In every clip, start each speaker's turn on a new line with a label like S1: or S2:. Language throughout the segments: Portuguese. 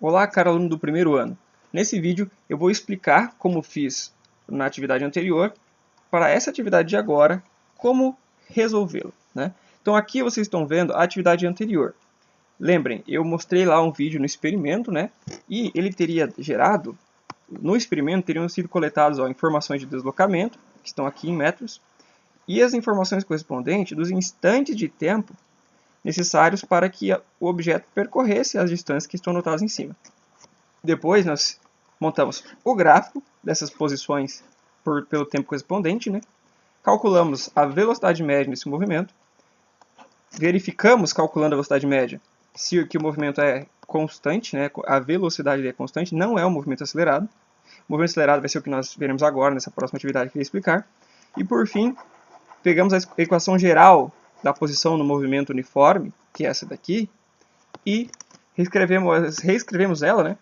S1: Olá, caro aluno do primeiro ano. Nesse vídeo eu vou explicar como fiz na atividade anterior, para essa atividade de agora, como resolvê-la, né? Então aqui vocês estão vendo a atividade anterior. Lembrem, eu mostrei lá um vídeo no experimento, né? E ele teria gerado, no experimento teriam sido coletadas informações de deslocamento, que estão aqui em metros, e as informações correspondentes dos instantes de tempo necessários para que o objeto percorresse as distâncias que estão anotadas em cima. Depois nós montamos o gráfico dessas posições pelo tempo correspondente, né? Calculamos a velocidade média desse movimento, verificamos, calculando a velocidade média, se que o movimento é constante, né? A velocidade é constante, não é um movimento acelerado. O movimento acelerado vai ser o que nós veremos agora nessa próxima atividade que eu vou explicar. E por fim, pegamos a equação geral da posição no movimento uniforme, que é essa daqui, e reescrevemos ela, né,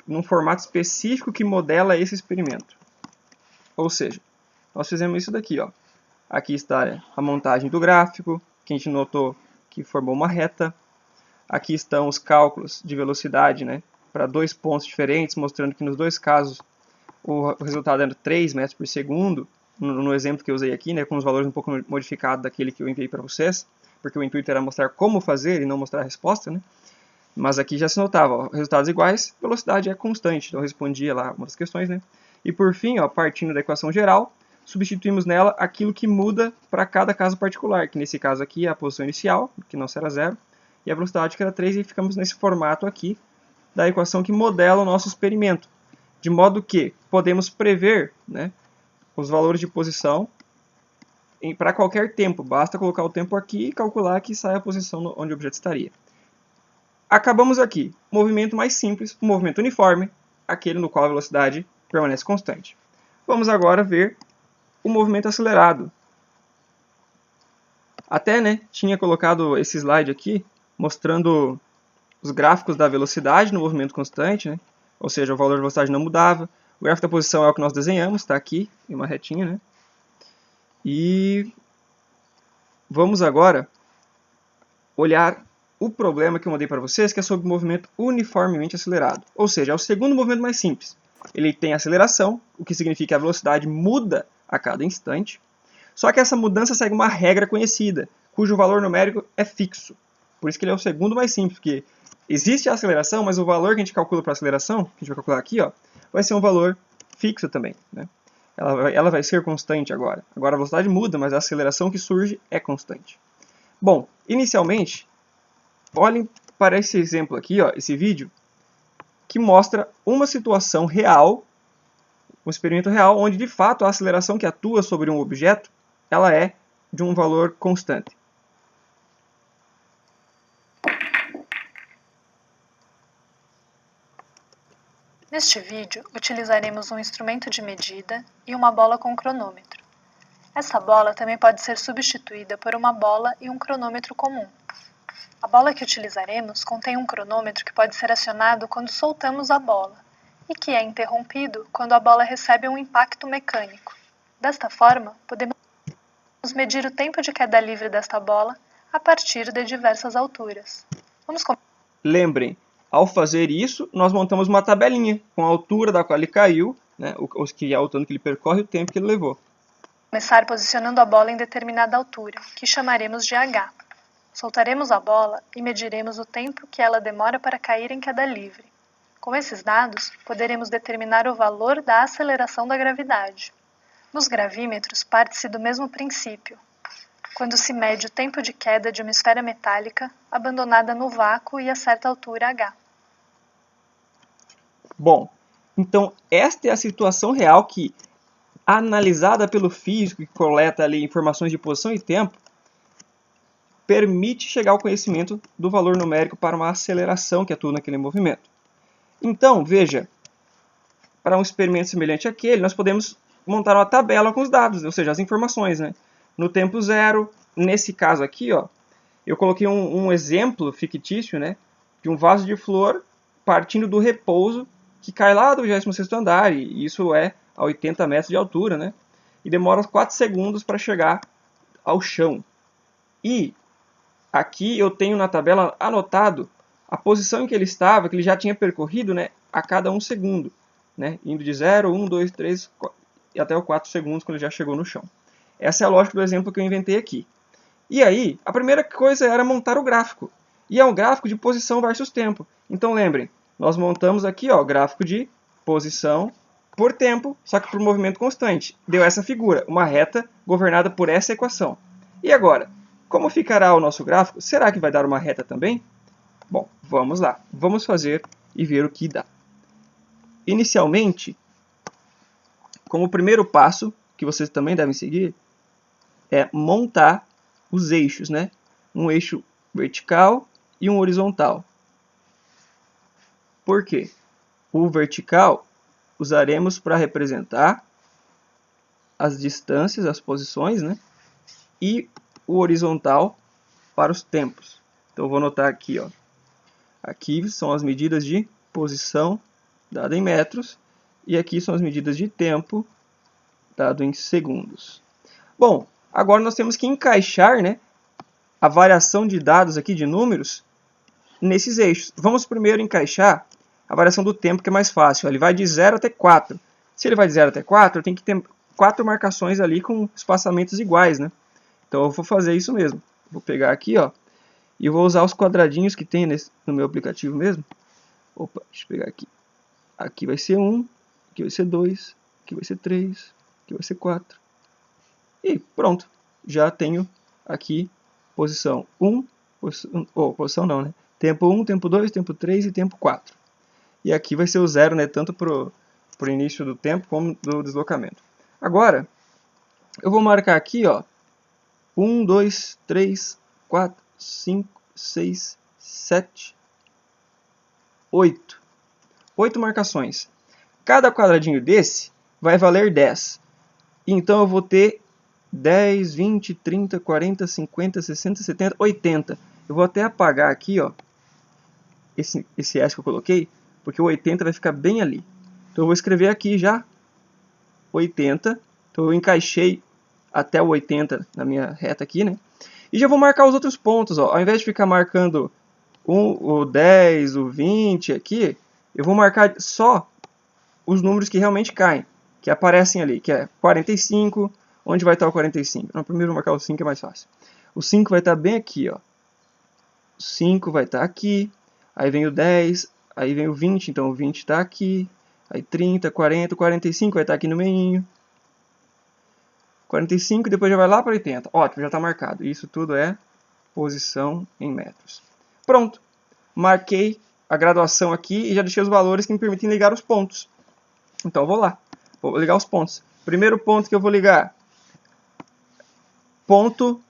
S1: num formato específico que modela esse experimento. Ou seja, nós fizemos isso daqui, ó. Aqui está a montagem do gráfico, que a gente notou que formou uma reta. Aqui estão os cálculos de velocidade, né, para dois pontos diferentes, mostrando que nos dois casos o resultado era 3 metros por segundo, no exemplo que eu usei aqui, né, com os valores um pouco modificados daquele que eu enviei para vocês, porque o intuito era mostrar como fazer e não mostrar a resposta, né? Mas aqui já se notava, ó, resultados iguais, velocidade é constante, então eu respondia lá uma das questões, né? E por fim, ó, partindo da equação geral, substituímos nela aquilo que muda para cada caso particular, que nesse caso aqui é a posição inicial, que não será 0, e a velocidade que era 3, e ficamos nesse formato aqui da equação que modela o nosso experimento, de modo que podemos prever, né, os valores de posição para qualquer tempo. Basta colocar o tempo aqui e calcular que sai a posição onde o objeto estaria. Acabamos aqui. Movimento mais simples, o movimento uniforme, aquele no qual a velocidade permanece constante. Vamos agora ver o movimento acelerado. Até, né, tinha colocado esse slide aqui, mostrando os gráficos da velocidade no movimento constante, né? Ou seja, o valor da velocidade não mudava. O gráfico da posição é o que nós desenhamos, está aqui, em uma retinha, né? E vamos agora olhar o problema que eu mandei para vocês, que é sobre o movimento uniformemente acelerado. Ou seja, é o segundo movimento mais simples. Ele tem aceleração, o que significa que a velocidade muda a cada instante. Só que essa mudança segue uma regra conhecida, cujo valor numérico é fixo. Por isso que ele é o segundo mais simples, porque existe a aceleração, mas o valor que a gente calcula para a aceleração, que a gente vai calcular aqui, ó, vai ser um valor fixo também, né? Ela vai ser constante agora. Agora a velocidade muda, mas a aceleração que surge é constante. Bom, inicialmente, olhem para esse exemplo aqui, ó, esse vídeo, que mostra uma situação real, um experimento real, onde de fato a aceleração que atua sobre um objeto, ela é de um valor constante.
S2: Neste vídeo, utilizaremos um instrumento de medida e uma bola com cronômetro. Essa bola também pode ser substituída por uma bola e um cronômetro comum. A bola que utilizaremos contém um cronômetro que pode ser acionado quando soltamos a bola e que é interrompido quando a bola recebe um impacto mecânico. Desta forma, podemos medir o tempo de queda livre desta bola a partir de diversas alturas.
S1: Lembrem, ao fazer isso, nós montamos uma tabelinha com a altura da qual ele caiu, né, que é o tanto que ele percorre e o tempo que ele levou.
S2: Começar posicionando a bola em determinada altura, que chamaremos de h. Soltaremos a bola e mediremos o tempo que ela demora para cair em queda livre. Com esses dados, poderemos determinar o valor da aceleração da gravidade. Nos gravímetros, parte-se do mesmo princípio, quando se mede o tempo de queda de uma esfera metálica abandonada no vácuo e a certa altura h.
S1: Bom, então esta é a situação real que, analisada pelo físico que coleta ali informações de posição e tempo, permite chegar ao conhecimento do valor numérico para uma aceleração que atua naquele movimento. Então, veja, para um experimento semelhante àquele, nós podemos montar uma tabela com os dados, ou seja, as informações, né? No tempo zero, nesse caso aqui, ó, eu coloquei um exemplo fictício, né, de um vaso de flor partindo do repouso que cai lá do 26º andar, e isso é a 80 metros de altura, né? E demora 4 segundos para chegar ao chão. E aqui eu tenho na tabela anotado a posição em que ele estava, que ele já tinha percorrido, né, a cada 1 segundo, né, indo de 0, 1, 2, 3 e até o 4 segundos quando ele já chegou no chão. Essa é a lógica do exemplo que eu inventei aqui. E aí, a primeira coisa era montar o gráfico. E é um gráfico de posição versus tempo. Então lembrem, nós montamos aqui o gráfico de posição por tempo, só que por movimento constante. Deu essa figura, uma reta governada por essa equação. E agora, como ficará o nosso gráfico? Será que vai dar uma reta também? Bom, vamos lá. Vamos fazer e ver o que dá. Inicialmente, como primeiro passo, que vocês também devem seguir, é montar os eixos, né? Um eixo vertical e um horizontal. Por quê? O vertical usaremos para representar as distâncias, as posições, né? E o horizontal para os tempos. Então eu vou anotar aqui, ó. Aqui são as medidas de posição dada em metros e aqui são as medidas de tempo dado em segundos. Bom, agora nós temos que encaixar, né, a variação de dados aqui de números nesses eixos. Vamos primeiro encaixar a variação do tempo, que é mais fácil. Ele vai de 0 até 4. Se ele vai de 0 até 4, tem que ter 4 marcações ali com espaçamentos iguais, né? Então eu vou fazer isso mesmo. Vou pegar aqui, ó, e vou usar os quadradinhos que tem no meu aplicativo mesmo. Opa, deixa eu pegar aqui. Aqui vai ser 1, aqui vai ser 2, aqui vai ser 3, aqui vai ser 4. E pronto, já tenho aqui posição 1, posição não, né? Tempo 1, tempo 2, tempo 3 e tempo 4. E aqui vai ser o 0, né? Tanto para o início do tempo como do deslocamento. Agora, eu vou marcar aqui, ó, 1, 2, 3, 4, 5, 6, 7, 8. 8 marcações. Cada quadradinho desse vai valer 10. Então eu vou ter 10, 20, 30, 40, 50, 60, 70, 80. Eu vou até apagar aqui, ó, esse S que eu coloquei, porque o 80 vai ficar bem ali. Então eu vou escrever aqui já 80. Então eu encaixei até o 80 na minha reta aqui, né? E já vou marcar os outros pontos, ó. Ao invés de ficar marcando o 10, o 20 aqui, eu vou marcar só os números que realmente caem, que aparecem ali, que é 45. Onde vai estar o 45? Não, primeiro vou marcar o 5, é mais fácil. O 5 vai estar bem aqui, ó. O 5 vai estar aqui. Aí vem o 10, aí vem o 20, então o 20 está aqui. Aí 30, 40, 45 vai estar aqui no meinho. 45 e depois já vai lá para 80. Ótimo, já está marcado. Isso tudo é posição em metros. Pronto. Marquei a graduação aqui e já deixei os valores que me permitem ligar os pontos. Então eu vou lá. Vou ligar os pontos. Primeiro ponto que eu vou ligar. Ponto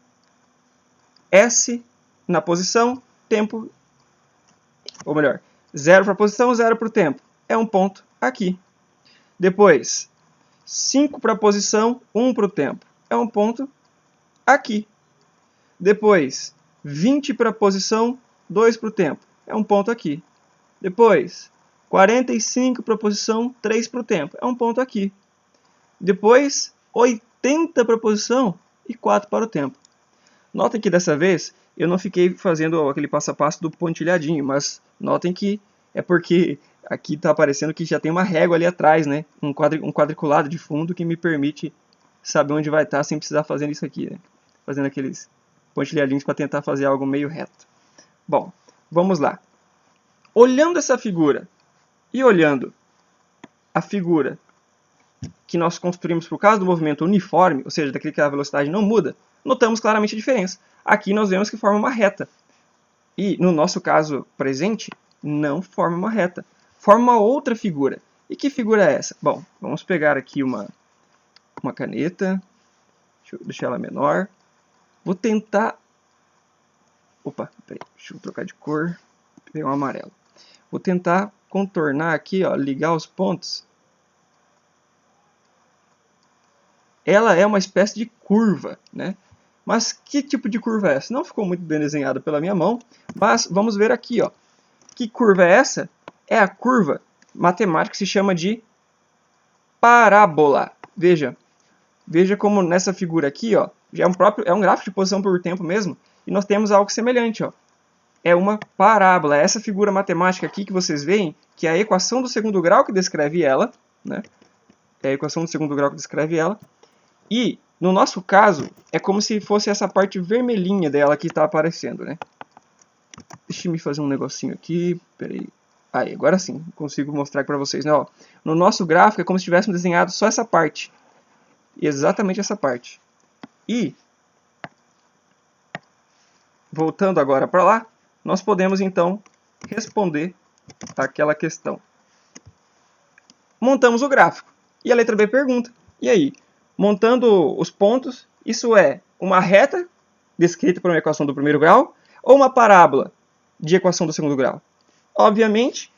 S1: S na posição, tempo, ou melhor, 0 para a posição, 0 para o tempo. É um ponto aqui. Depois, 5 para a posição, 1 para o tempo. É um ponto aqui. Depois, 20 para a posição, 2 para o tempo. É um ponto aqui. Depois, 45 para a posição, 3 para o tempo. É um ponto aqui. Depois, 80 para a posição e 4 para o tempo. Notem que dessa vez eu não fiquei fazendo aquele passo a passo do pontilhadinho, mas notem que é porque aqui está aparecendo que já tem uma régua ali atrás, né? Um quadriculado de fundo que me permite saber onde vai estar sem precisar fazer isso aqui, né? Fazendo aqueles pontilhadinhos para tentar fazer algo meio reto. Bom, vamos lá. Olhando essa figura e olhando a figura que nós construímos por causa do movimento uniforme, ou seja, daquele que a velocidade não muda, notamos claramente a diferença. Aqui nós vemos que forma uma reta. E, no nosso caso presente, não forma uma reta. Forma uma outra figura. E que figura é essa? Bom, vamos pegar aqui uma caneta. Deixa eu deixar ela menor. Vou tentar... Opa, peraí, deixa eu trocar de cor. Peguei um amarelo. Vou tentar contornar aqui, ó, ligar os pontos. Ela é uma espécie de curva, né? Mas que tipo de curva é essa? Não ficou muito bem desenhada pela minha mão, mas vamos ver aqui, ó. Que curva é essa? É a curva matemática que se chama de parábola. Veja como nessa figura aqui, ó, já é um gráfico de posição por tempo mesmo, e nós temos algo semelhante, ó. é uma parábola. Essa figura matemática aqui que vocês veem, que é a equação do segundo grau que descreve ela, né? É a equação do segundo grau que descreve ela. E, no nosso caso, é como se fosse essa parte vermelhinha dela que está aparecendo, né? Deixa eu fazer um negocinho aqui. Peraí. Aí, agora sim, consigo mostrar para vocês, né? Ó, no nosso gráfico é como se tivéssemos desenhado só essa parte. Exatamente essa parte. E, voltando agora para lá, nós podemos então responder aquela questão. Montamos o gráfico. E a letra B pergunta: e aí? Montando os pontos, isso é uma reta descrita por uma equação do primeiro grau ou uma parábola de equação do segundo grau? Obviamente,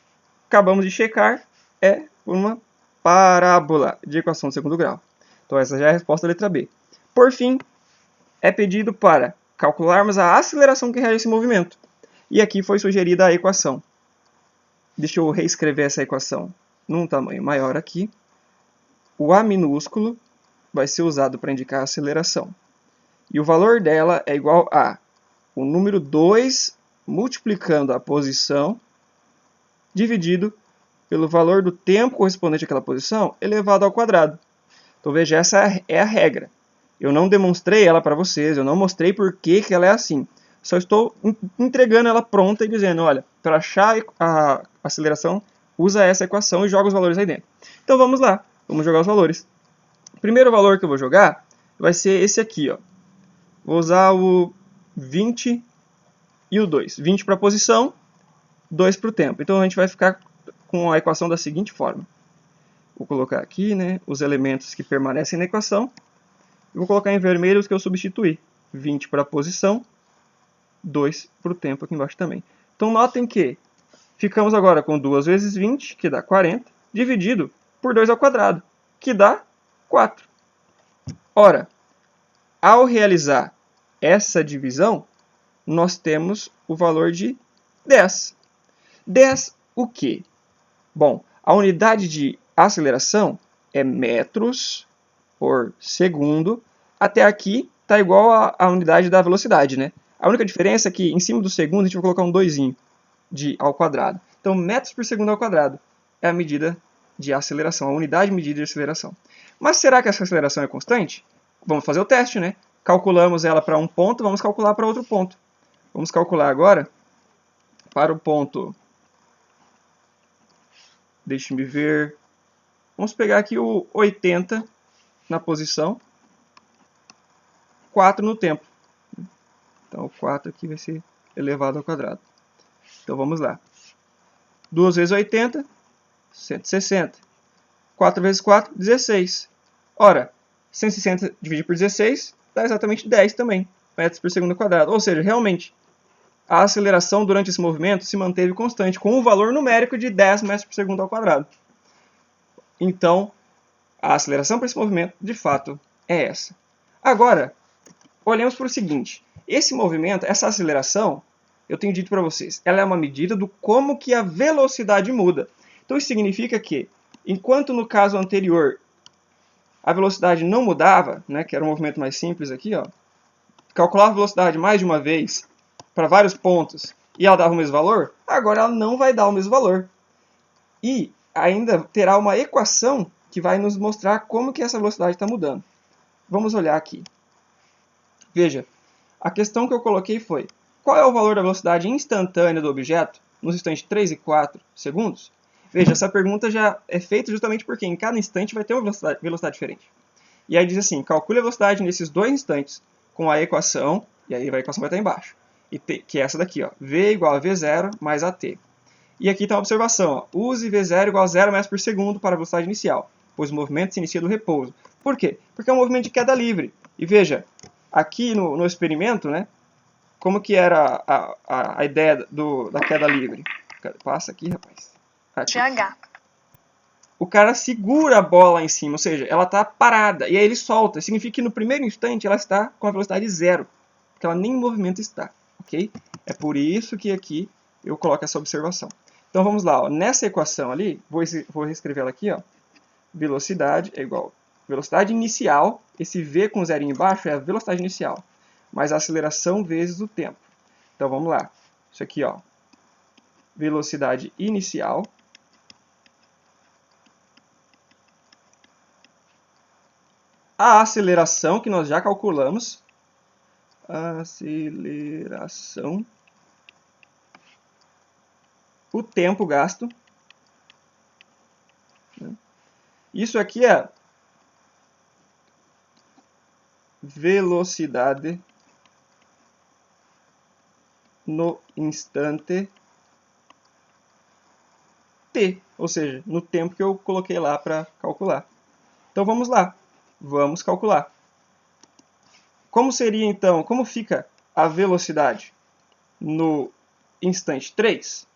S1: acabamos de checar, é uma parábola de equação do segundo grau. Então essa já é a resposta da letra B. Por fim, é pedido para calcularmos a aceleração que reage a esse movimento. E aqui foi sugerida a equação. Deixa eu reescrever essa equação num tamanho maior aqui. O A minúsculo vai ser usado para indicar a aceleração. E o valor dela é igual a o número 2 multiplicando a posição dividido pelo valor do tempo correspondente àquela posição elevado ao quadrado. Então veja, essa é a regra. Eu não demonstrei ela para vocês, eu não mostrei por que ela é assim. Só estou entregando ela pronta e dizendo, olha, para achar a aceleração, usa essa equação e joga os valores aí dentro. Então vamos lá, vamos jogar os valores. O primeiro valor que eu vou jogar vai ser esse aqui, ó. Vou usar o 20 e o 2. 20 para a posição, 2 para o tempo. Então a gente vai ficar com a equação da seguinte forma. Vou colocar aqui, né, os elementos que permanecem na equação. E vou colocar em vermelho os que eu substituí. 20 para a posição, 2 para o tempo aqui embaixo também. Então notem que ficamos agora com 2 vezes 20, que dá 40, dividido por 2 ao quadrado, que dá 4. Ora, ao realizar essa divisão, nós temos o valor de 10. 10 o quê? Bom, a unidade de aceleração é metros por segundo. Até aqui está igual à unidade da velocidade, né? A única diferença é que em cima do segundo a gente vai colocar um 2 ao quadrado. Então, metros por segundo ao quadrado é a medida de aceleração, a unidade medida de aceleração. Mas será que essa aceleração é constante? Vamos fazer o teste, né? Calculamos ela para um ponto, vamos calcular para outro ponto. Vamos calcular agora para o ponto... Deixe-me ver... Vamos pegar aqui o 80 na posição, 4 no tempo. Então, o 4 aqui vai ser elevado ao quadrado. Então, vamos lá. 2 vezes 80, 160. 4 vezes 4, 16. Ora, 160 dividido por 16 dá exatamente 10 também, metros por segundo ao quadrado. Ou seja, realmente, a aceleração durante esse movimento se manteve constante, com um valor numérico de 10 metros por segundo ao quadrado. Então, a aceleração para esse movimento, de fato, é essa. Agora, olhemos para o seguinte. Esse movimento, essa aceleração, eu tenho dito para vocês, ela é uma medida do como que a velocidade muda. Então, isso significa que, enquanto no caso anterior a velocidade não mudava, né, que era um movimento mais simples aqui, ó, calculava a velocidade mais de uma vez para vários pontos e ela dava o mesmo valor, agora ela não vai dar o mesmo valor. E ainda terá uma equação que vai nos mostrar como que essa velocidade está mudando. Vamos olhar aqui. Veja, a questão que eu coloquei foi: qual é o valor da velocidade instantânea do objeto nos instantes 3 e 4 segundos? Veja, essa pergunta já é feita justamente porque em cada instante vai ter uma velocidade diferente. E aí diz assim, calcule a velocidade nesses dois instantes com a equação, e aí a equação vai estar embaixo, que é essa daqui, ó, V igual a V0 mais AT. E aqui está uma observação, ó, use V0 igual a 0 metros por segundo para a velocidade inicial, pois o movimento se inicia do repouso. Por quê? Porque é um movimento de queda livre. E veja, aqui no experimento, né, como que era a ideia da queda livre? Passa aqui, rapaz. Aqui.
S2: GH.
S1: O cara segura a bola em cima, ou seja, ela está parada, e aí ele solta. Significa que no primeiro instante ela está com a velocidade zero, porque ela nem em movimento está, ok? É por isso que aqui eu coloco essa observação. Então vamos lá, ó. Nessa equação ali, vou reescrever ela aqui, ó. Velocidade é igual a velocidade inicial, esse V com zero embaixo é a velocidade inicial, mais a aceleração vezes o tempo. Então vamos lá. Isso aqui, ó, velocidade inicial. A aceleração, que nós já calculamos. Aceleração. O tempo gasto. Isso aqui é velocidade no instante t, ou seja, no tempo que eu coloquei lá para calcular. Então vamos lá, vamos calcular. Como seria então, como fica a velocidade no instante 3?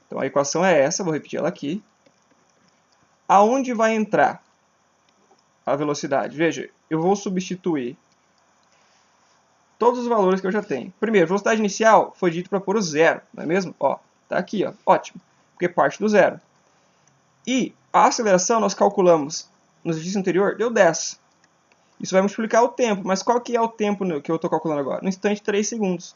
S1: Então a equação é essa, vou repetir ela aqui. Aonde vai entrar a velocidade? Veja, eu vou substituir todos os valores que eu já tenho. Primeiro, velocidade inicial foi dito para pôr o zero, não é mesmo? Ó, tá aqui, ó, ótimo, porque parte do zero. E a aceleração nós calculamos no exercício anterior, deu 10. Isso vai multiplicar o tempo, mas qual que é o tempo que eu estou calculando agora? No instante 3 segundos.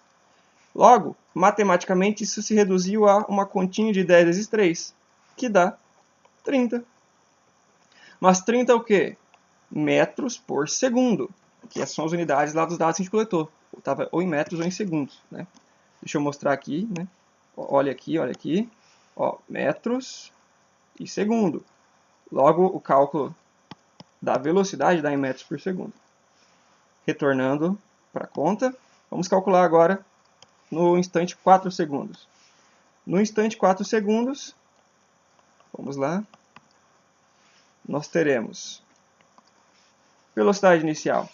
S1: Logo, matematicamente, isso se reduziu a uma continha de 10 vezes 3, que dá 30. Mas 30 é o quê? Metros por segundo, que são as unidades lá dos dados que a gente coletou. Estava ou em metros ou em segundos, né? Deixa eu mostrar aqui, né? Olha aqui, olha aqui. Ó, metros e segundo. Logo, o cálculo da velocidade dá em metros por segundo. Retornando para a conta, vamos calcular agora no instante 4 segundos. No instante 4 segundos, vamos lá, nós teremos velocidade inicial,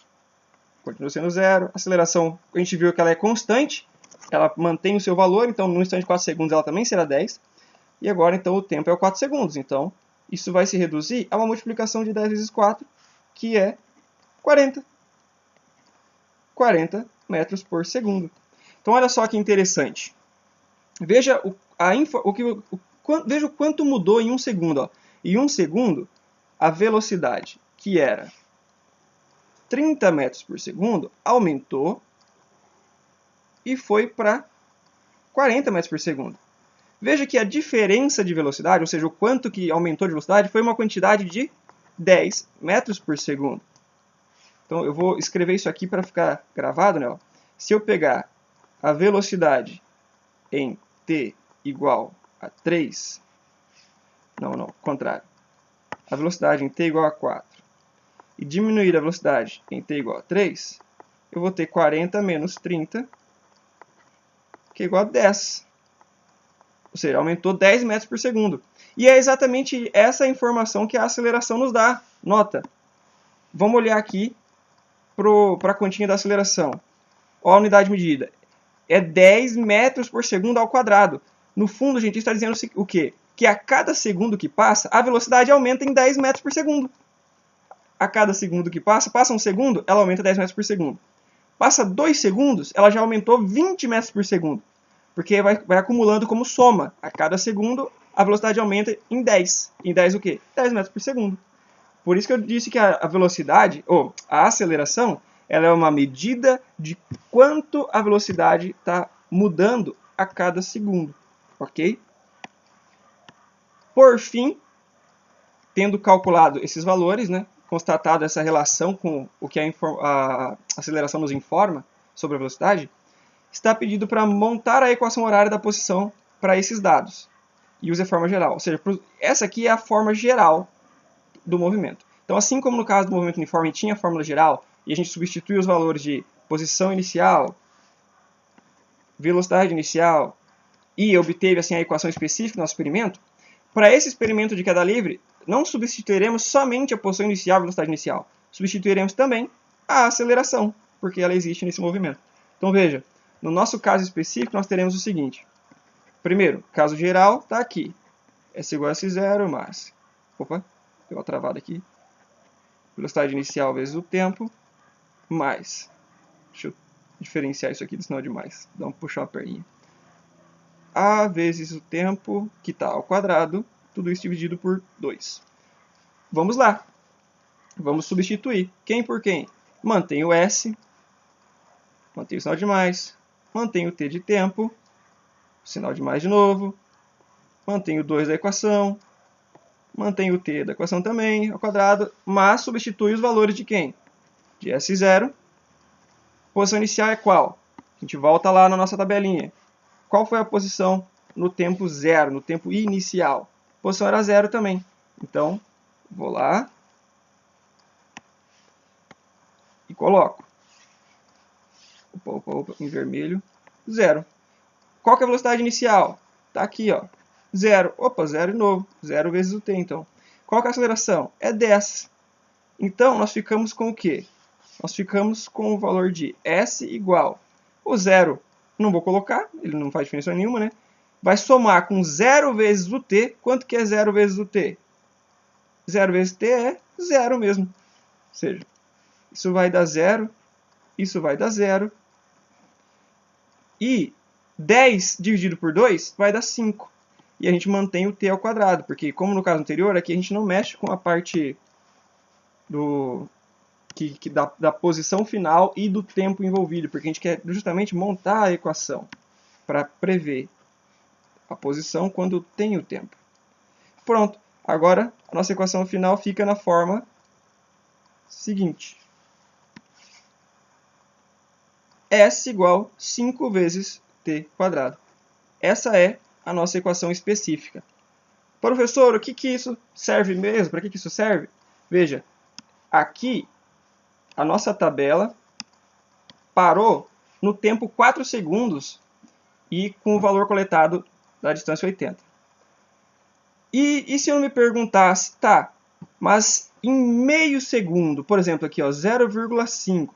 S1: continua sendo zero, aceleração, a gente viu que ela é constante, ela mantém o seu valor, então no instante 4 segundos ela também será 10, e agora então o tempo é o 4 segundos, então isso vai se reduzir a uma multiplicação de 10 vezes 4, que é 40. 40 metros por segundo. Então olha só que interessante. Veja veja o quanto mudou em um segundo. Ó. Em um segundo, a velocidade, que era 30 metros por segundo, aumentou e foi para 40 metros por segundo. Veja que a diferença de velocidade, ou seja, o quanto que aumentou de velocidade, foi uma quantidade de 10 metros por segundo. Então eu vou escrever isso aqui para ficar gravado, né? Ó. Se eu pegar a velocidade em t igual a 3, não, contrário. A velocidade em t igual a 4 e diminuir a velocidade em t igual a 3, eu vou ter 40 menos 30, que é igual a 10. Ou seja, aumentou 10 metros por segundo. E é exatamente essa informação que a aceleração nos dá. Nota, vamos olhar aqui para a continha da aceleração. Olha a unidade medida. É 10 metros por segundo ao quadrado. No fundo, a gente está dizendo o quê? Que a cada segundo que passa, a velocidade aumenta em 10 metros por segundo. A cada segundo que passa um segundo, ela aumenta 10 metros por segundo. Passa 2 segundos, ela já aumentou 20 metros por segundo. Porque vai acumulando como soma. A cada segundo, a velocidade aumenta em 10. Em 10 o quê? 10 metros por segundo. Por isso que eu disse que a velocidade, ou a aceleração, ela é uma medida de quanto a velocidade está mudando a cada segundo. Ok? Por fim, tendo calculado esses valores, né, constatado essa relação com o que a aceleração nos informa sobre a velocidade, está pedido para montar a equação horária da posição para esses dados. E use a forma geral. Ou seja, essa aqui é a forma geral do movimento. Então, assim como no caso do movimento uniforme tinha a fórmula geral, e a gente substitui os valores de posição inicial, velocidade inicial, e obteve assim, a equação específica do nosso experimento, para esse experimento de queda livre, não substituiremos somente a posição inicial e velocidade inicial. Substituiremos também a aceleração, porque ela existe nesse movimento. Então veja, no nosso caso específico, nós teremos o seguinte. Primeiro, caso geral, está aqui. S igual a S0 mais... Opa, deu uma travada aqui. Velocidade inicial vezes o tempo, mais... Deixa eu diferenciar isso aqui, senão é demais. Dá um puxar a perninha. A vezes o tempo, que está ao quadrado, tudo isso dividido por 2. Vamos lá. Vamos substituir. Quem por quem? Mantém o S, mantém o sinal de mais, mantém o t de tempo, sinal de mais de novo, mantenho o 2 da equação, mantenho o t da equação também, ao quadrado, mas substitui os valores de quem? De S0. Posição inicial é qual? A gente volta lá na nossa tabelinha. Qual foi a posição no tempo zero, no tempo inicial? A posição era 0 também. Então, vou lá e coloco. Opa, em vermelho. 0. Qual que é a velocidade inicial? Está aqui, ó. 0. Opa, 0 de novo. 0 vezes o t, então. Qual que é a aceleração? É 10. Então, nós ficamos com o quê? Nós ficamos com o valor de S igual. O 0 não vou colocar, ele não faz diferença nenhuma, né? Vai somar com 0 vezes o t. Quanto que é 0 vezes o t? 0 vezes t é 0 mesmo. Ou seja, isso vai dar 0, isso vai dar 0. E 10 dividido por 2 vai dar 5. E a gente mantém o t ao quadrado, porque como no caso anterior, aqui a gente não mexe com a parte da posição final e do tempo envolvido, porque a gente quer justamente montar a equação para prever a posição quando tem o tempo. Pronto, agora a nossa equação final fica na forma seguinte. S igual 5 vezes t quadrado. Essa é a nossa equação específica. Professor, o que isso serve mesmo? Para que isso serve? Veja, aqui a nossa tabela parou no tempo 4 segundos e com o valor coletado da distância 80. E se eu me perguntasse, tá, mas em meio segundo, por exemplo aqui, 0,5,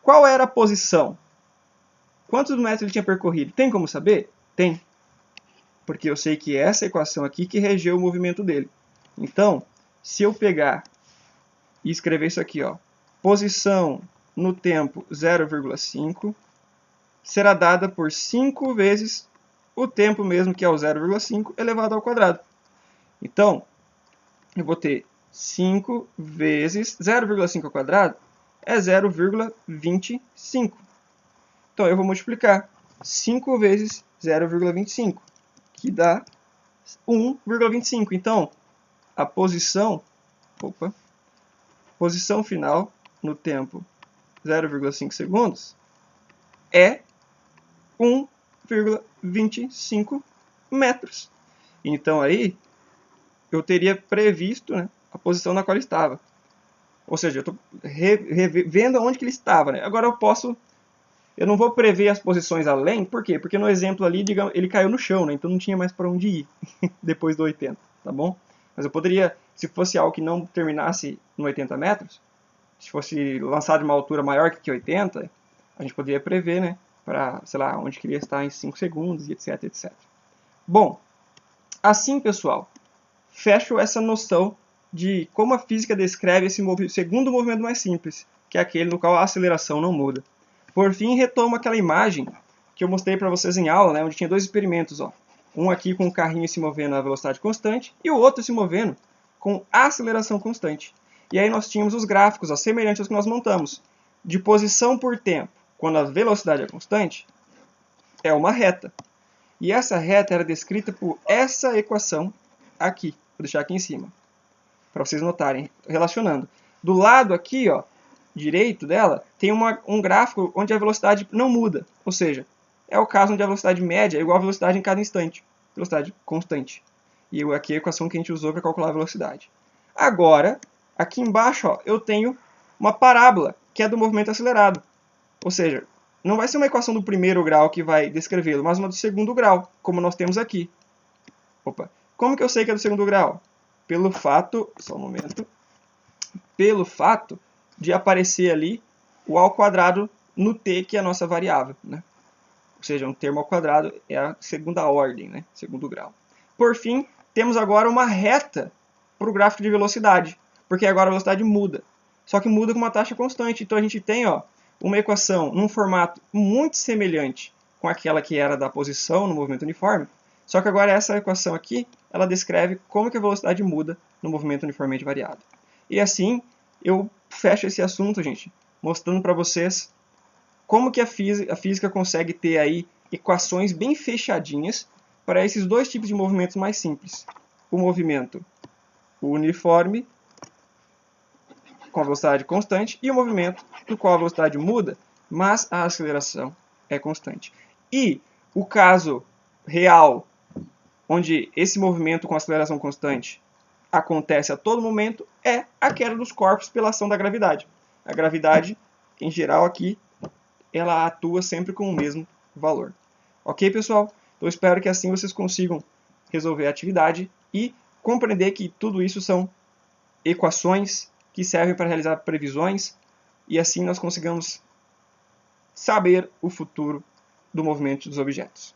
S1: qual era a posição? Quantos metros ele tinha percorrido? Tem como saber? Tem. Porque eu sei que é essa equação aqui que regeu o movimento dele. Então, se eu pegar e escrever isso aqui, posição no tempo 0,5 será dada por 5 vezes o tempo mesmo, que é o 0,5 elevado ao quadrado. Então, eu vou ter 5 vezes 0,5 ao quadrado é 0,25. Então, eu vou multiplicar 5 vezes 0,25, que dá 1,25. Então, a posição final no tempo 0,5 segundos é 1,25 metros. Então, aí, eu teria previsto, né, a posição na qual ele estava. Ou seja, eu estou vendo onde que ele estava. Né? Agora eu não vou prever as posições além, por quê? Porque no exemplo ali, digamos, ele caiu no chão, né? Então não tinha mais para onde ir depois do 80, tá bom? Mas eu poderia, se fosse algo que não terminasse no 80 metros, se fosse lançado de uma altura maior que 80, a gente poderia prever, né? Para, sei lá, onde queria estar em 5 segundos, e etc, etc. Bom, assim, pessoal, fecho essa noção de como a física descreve esse segundo movimento mais simples, que é aquele no qual a aceleração não muda. Por fim, retomo aquela imagem que eu mostrei para vocês em aula, né, onde tinha dois experimentos. Um aqui com o carrinho se movendo a velocidade constante e o outro se movendo com aceleração constante. E aí nós tínhamos os gráficos semelhantes aos que nós montamos. De posição por tempo, quando a velocidade é constante, é uma reta. E essa reta era descrita por essa equação aqui. Vou deixar aqui em cima, para vocês notarem, relacionando. Do lado aqui, direito dela, tem um gráfico onde a velocidade não muda. Ou seja, é o caso onde a velocidade média é igual à velocidade em cada instante. Velocidade constante. E aqui é a equação que a gente usou para calcular a velocidade. Agora, aqui embaixo, eu tenho uma parábola, que é do movimento acelerado. Ou seja, não vai ser uma equação do primeiro grau que vai descrevê-lo, mas uma do segundo grau, como nós temos aqui. Como que eu sei que é do segundo grau? Pelo fato, pelo fato de aparecer ali o ao quadrado no t, que é a nossa variável, né? Ou seja, um termo ao quadrado é a segunda ordem, né? Segundo grau. Por fim, temos agora uma reta para o gráfico de velocidade, porque agora a velocidade muda. Só que muda com uma taxa constante. Então a gente tem uma equação num formato muito semelhante com aquela que era da posição no movimento uniforme, só que agora essa equação aqui, ela descreve como que a velocidade muda no movimento uniformemente variado. E assim, eu fecho esse assunto, gente, mostrando para vocês como que a física consegue ter aí equações bem fechadinhas para esses dois tipos de movimentos mais simples. O movimento uniforme, com a velocidade constante, e o movimento no qual a velocidade muda, mas a aceleração é constante. E o caso real, onde esse movimento com aceleração constante acontece a todo momento, é a queda dos corpos pela ação da gravidade. A gravidade, em geral, aqui, ela atua sempre com o mesmo valor. Ok, pessoal? Eu espero que assim vocês consigam resolver a atividade e compreender que tudo isso são equações que servem para realizar previsões e assim nós consigamos saber o futuro do movimento dos objetos.